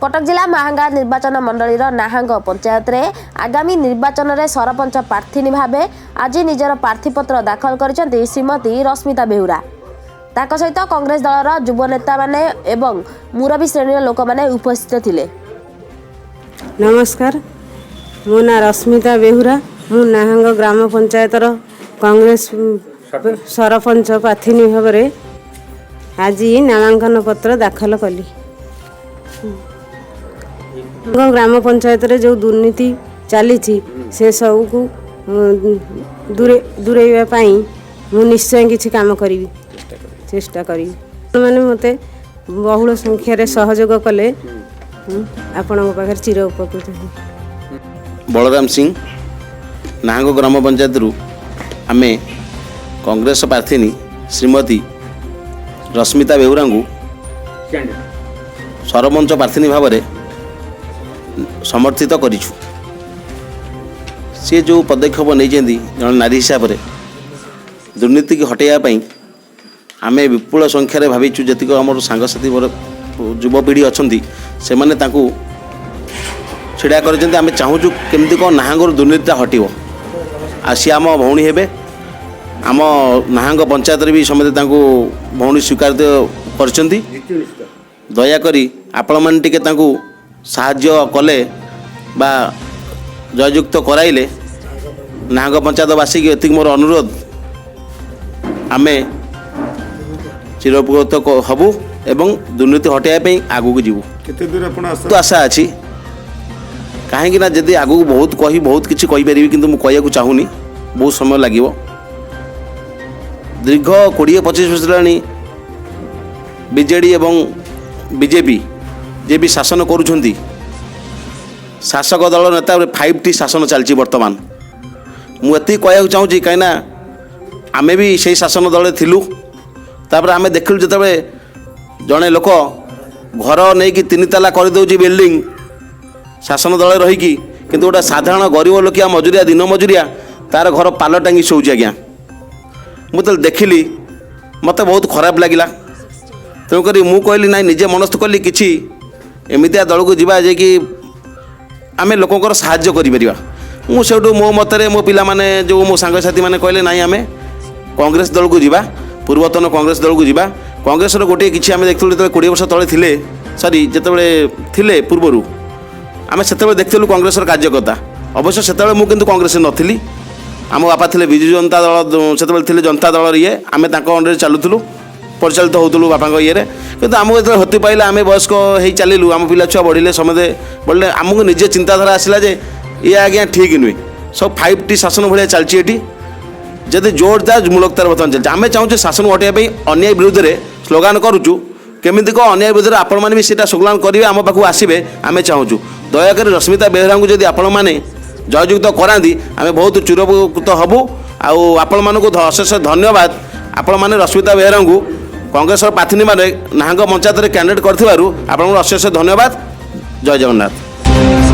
कटक जिला महांगा निर्वाचन मंडलीर नाहांग पंचायत रे आगामी निर्वाचन रे सरपंच प्रार्थी भाव आज निजर प्रार्थीपत्र दाखल कर श्रीमती रश्मिता बेहुरा। ताक सहित कांग्रेस दलर युव नेता माने एवं मुरबी श्रेणी लोक माने उपस्थित थिले। नमस्कार, मो ना रश्मिता बेहुरा। मु नाहांग ग्राम पंचायतर कांग्रेस सरपंच प्रार्थी भाव आज नामांकन पत्र दाखल कली। ग्राम पंचायत रे जो दुर्नीति चली से सब को दूरेवा पाई मु निश्चय किसी काम करी चेष्टा करी। मैंने मते बहुल संख्यार सहयोग कले आपण पाखे चिर उपकृत। बलराम सिंह नाहांग ग्राम पंचायत रु आमे कांग्रेस प्रार्थी श्रीमती रश्मिता बेहुरा सरपंच प्रार्थी भाव में समर्थित करिछु। सी जो पदक्षेप नहीं जन नारी हिसाब से दुर्नीति की हटेया आमे विपुल संख्यार भाविचु। जी आम सांगसाथी युवपीढ़ी अच्छा से मैंने छिड़ा कर आम चाहूँ केमती कौन नाहांग दुर्नीति हटो आ सी आम भौणी हे आम नाहांग पंचायत भी समझे भौणी स्वीकार कर दयाकोरी आपण मैंने टिके साहाय्य कले बा जययुक्त कराइले नाहांग पंचायतवासी की एतिक मोर अनुरोध आमे चिरउपकृत हबु एवं दुर्नीति हटाइबा आगू को जीवु। केते दूर आपण आशा तो आशा अछि कहीं ना जदि आगू बहुत किसी कहीपरि किंतु मु कहया को चाहूनी बहुत समय लागिवो। दीर्घ 20-25 वर्ष लानी बीजेडी एवं बीजेपी जे भी शासन करुछंती शासक दल नेता 5T शासन चलती वर्तमान मुझे कहना चाहूँगी कहीं आमे भी से शासन दल थिलु। तापर आमे देखलु जतबे जड़े लोक घर नहीं कि 3 ताला कर दउची बिल्डिंग शासन दल रहीकि किंतु गोटे साधारण गरीब लोकिया मजुरिया दिन मजुरिया तार घर पाल टांगी शोची। आज्ञा मुझे देखिली मत बहुत खराब लगिला। तेणुक मु कहली ना निजे मनस्थ कली कि एमतिया दल को जीवा जे कि आमे लोकंकर साहाय्य करिपरिबा। मु सेठू मो मतरे मो पिला माने जो मो सांगसाथी माने कहले नाई आमे कांग्रेस दल को जीवा पूर्वतन कांग्रेस दल को जीवा। कांग्रेस गोटे किसी आमे देखथलु जतबे 20 वर्ष तले थिले सॉरी जतबे थिले पूर्वरु आमे सेतबे देखथलु कांग्रेस कार्यकर्ता। अवश्य सेतबे मु किंतु कांग्रेस नथिली। आम बापा थिले विजु जनता दल सेतबे थिले जनता दल ये आमे तांको अंडर चलुथलु परिचालित होतलु बापा ये किंतु आमको जो हती पाइला आम वयस्क हो चलू आम पिला छुआ बढ़िले समझे बढ़ले आमको निजे चिंताधारा आसला जे ये आज्ञा ठीक नुहे सब 5T शासन भाया चलती जदि जोरदार मूलकतार बर्तमान चलती। आम चाहूँ शासन हटाइबा अन्याय विरुद्ध में स्लोगान करुचु केमिति को अन्याय विरुद्ध आपण मैंने भी सीटा स्लोगान करेंगे आम पाखु आसवे आम चाहूँ दयाकोरी रश्मिता बेहुरा को जदि आपण मैंने जययुक्त कराती आम बहुत चिरउपकृत हबु। आपण मानक अशेष धन्यवाद आपण मैंने रश्मिता बेहुरा को कांग्रेस प्रार्थी मैंने नाहांग पंचायत कैंडिडेट कर अशेष धन्यवाद। जय जगन्नाथ।